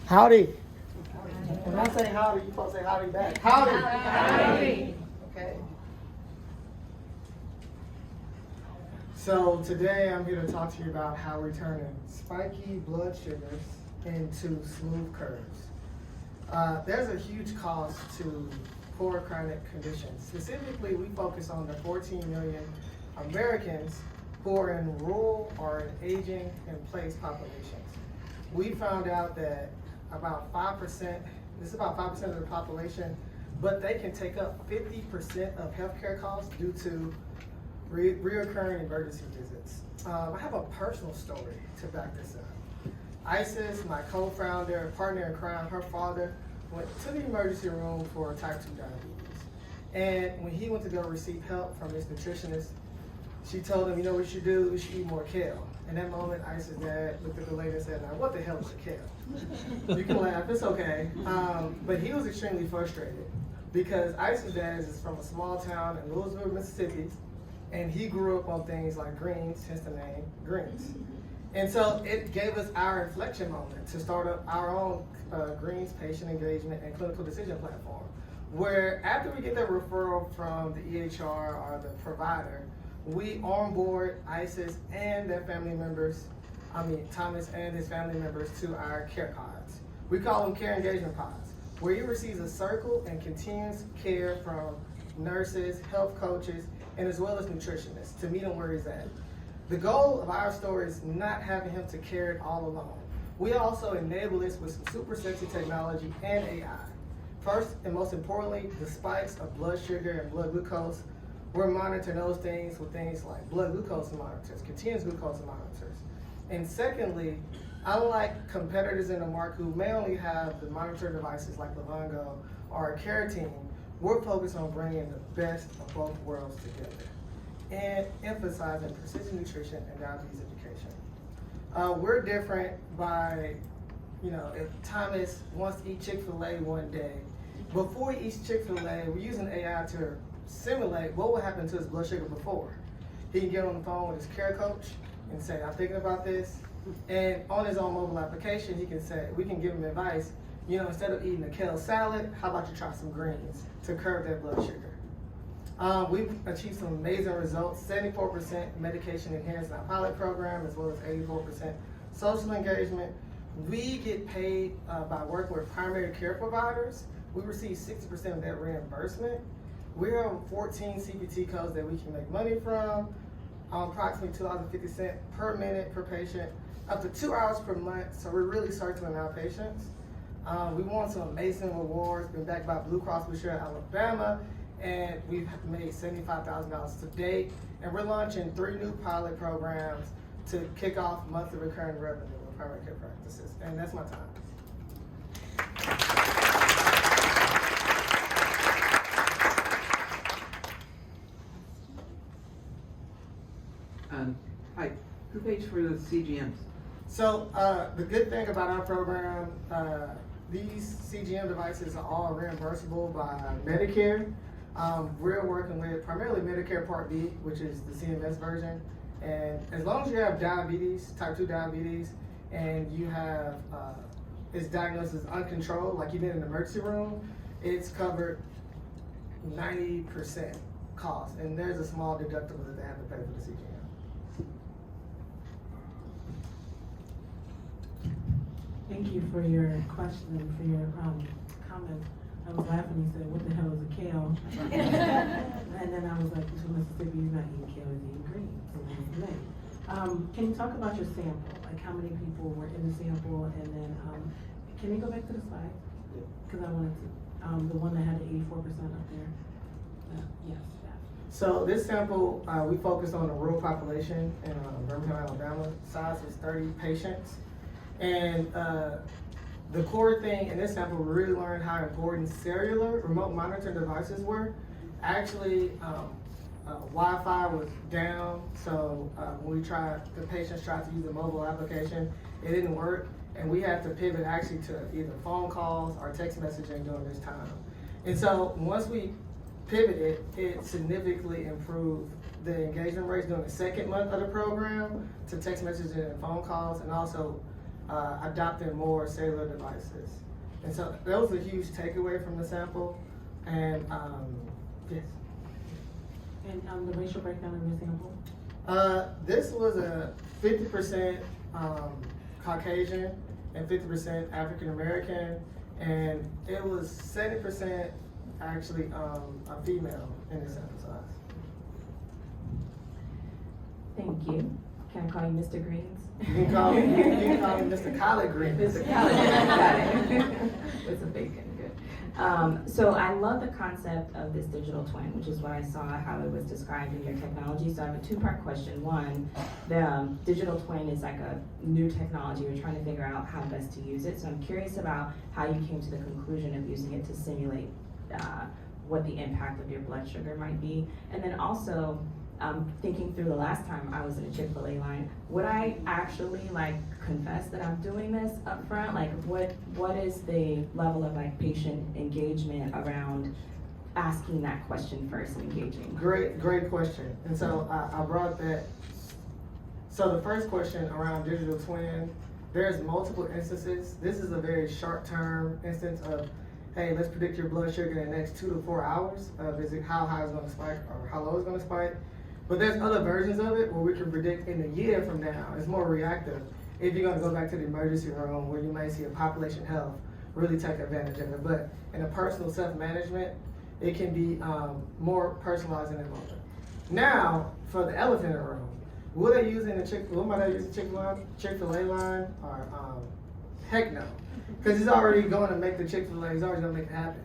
Howdy. When I say howdy, you supposed to say howdy back. Howdy. Howdy. Okay. So today I'm here to talk to you about how we're turning spiky blood sugars into smooth curves. There's a huge cost to poor chronic conditions. Specifically, we focus on the 14 million Americans who are in rural or in aging in place populations. We found out that about 5%, this is about 5% of the population, but they can take up 50% of healthcare costs due to reoccurring emergency visits. I have a personal story to back this up. Isis, my co-founder, partner in crime, her father went to the emergency room for type 2 diabetes. And when he went to go receive help from his nutritionist, she told him, you know what you should do? You should eat more kale. In that moment, Isis' dad looked at the lady and said, now what the hell is a kale? You can laugh, it's okay. But he was extremely frustrated because Isis' dad is from a small town in Louisville, Mississippi, and he grew up on things like greens, hence the name greens. And so it gave us our inflection moment to start up our own greens patient engagement and clinical decision platform, where after we get that referral from the EHR or the provider, we onboard Isis and their family members, Thomas and his family members, to our care pods. We call them care engagement pods, where he receives a circle and continuous care from nurses, health coaches, and as well as nutritionists to meet him where he's at. The goal of our story is not having him to carry it all alone. We also enable this with some super sexy technology and AI. First and most importantly, the spikes of blood sugar and blood glucose. We're monitoring those things with things like blood glucose monitors, continuous glucose monitors. And secondly, unlike competitors in the market who may only have the monitor devices like Livongo or Carotene, we're focused on bringing the best of both worlds together and emphasizing precision nutrition and diabetes education. We're different by, if Thomas wants to eat Chick-fil-A one day, before he eats Chick-fil-A, we're using AI to simulate what would happen to his blood sugar before. He can get on the phone with his care coach and say, I'm thinking about this. And on his own mobile application, we can give him advice. Instead of eating a kale salad, how about you try some greens to curb that blood sugar? We've achieved some amazing results, 74% medication adherence in our pilot program, as well as 84% social engagement. We get paid by working with primary care providers. We receive 60% of that reimbursement. We're on 14 CPT codes that we can make money from, approximately $2.50 per minute per patient, up to 2 hours per month. So we're really circling our patients. We won some amazing awards, been backed by Blue Cross Blue Shield Alabama, and we've made $75,000 to date. And we're launching 3 new pilot programs to kick off monthly recurring revenue with primary care practices. And that's my time. Hi, who pays for the CGMs? So the good thing about our program, these CGM devices are all reimbursable by Medicare. We're working with primarily Medicare Part B, which is the CMS version. And as long as you have diabetes, type 2 diabetes, and you have, it's diagnosed as uncontrolled, like you did in the emergency room, it's covered 90% cost. And there's a small deductible that they have to pay for the CGM. Thank you for your question and for your comment. I was laughing. You said, "What the hell is a kale?" And then I was like, "He's from Mississippi. He's not eating kale. He's eating green." So that's the name. Can you talk about your sample? Like how many people were in the sample, and then can you go back to the slide? Because I wanted to. The one that had the 84% up there. Yes. That. So this sample, we focused on the rural population in Birmingham, Alabama. Size was 30 patients. And the core thing in this sample, we really learned how important cellular remote monitoring devices were. Actually, Wi-Fi was down, so when the patients tried to use the mobile application, it didn't work, and we had to pivot actually to either phone calls or text messaging during this time. And so once we pivoted, it significantly improved the engagement rates during the second month of the program to text messages and phone calls, and also adopting more cellular devices. And so that was a huge takeaway from the sample. And yes. And the racial breakdown in the sample? This was a 50% Caucasian and 50% African American, and it was 70% actually a female in the sample size. Thank you. Can I call you Mr. Greens? You can call me, you can call me Mr. Collard Green. Mr. Collard Greens, got it. With some bacon, good. So I love the concept of this digital twin, which is what I saw how it was described in your technology. So I have a two-part question. One, the digital twin is like a new technology. We're trying to figure out how best to use it. So I'm curious about how you came to the conclusion of using it to simulate what the impact of your blood sugar might be. And then also, thinking through the last time I was in a Chick-fil-A line, would I actually like confess that I'm doing this up front? Like what is the level of like patient engagement around asking that question first and engaging? Great question. And so I brought that. So the first question around digital twin, there's multiple instances. This is a very short-term instance of, hey, let's predict your blood sugar in the next 2 to 4 hours of how high it's gonna spike or how low it's gonna spike. But there's other versions of it where we can predict in a year from now. It's more reactive. If you're gonna go back to the emergency room where you may see a population health, really take advantage of it. But in a personal self-management, it can be more personalized in that moment. Now, for the elephant in the room, will they use it in the Chick-fil-A line? Or heck no. Because he's already going to make the Chick-fil-A, he's already going to make it happen.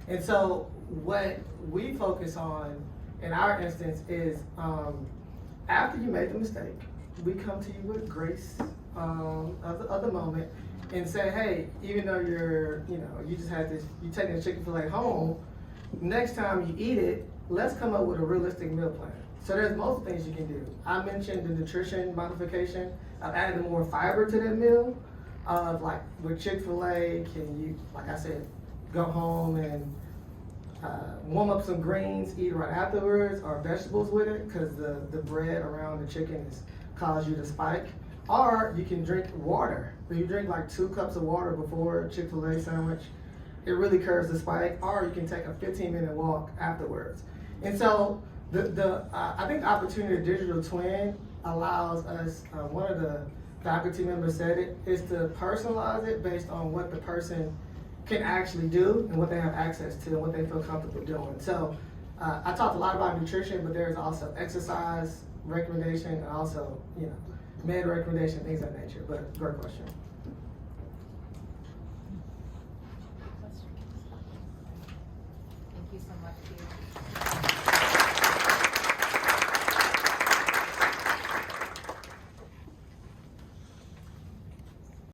And so what we focus on in our instance is after you make the mistake, we come to you with grace of the moment and say, hey, even though you just had this, you're taking the Chick-fil-A home, next time you eat it, let's come up with a realistic meal plan. So there's multiple things you can do. I mentioned the nutrition modification. I've added more fiber to that meal. Like with Chick-fil-A, can you, like I said, go home and warm up some greens, eat right afterwards, or vegetables with it, because the bread around the chicken cause you to spike. Or you can drink water. If you drink like 2 cups of water before a Chick-fil-A sandwich, it really curbs the spike. Or you can take a 15-minute walk afterwards. And so I think the opportunity of digital twin allows us, one of the faculty members said it, is to personalize it based on what the person can actually do and what they have access to and what they feel comfortable doing. So I talked a lot about nutrition, but there's also exercise recommendation and also, med recommendation, things of that nature. But great question. Thank you so much, Steve.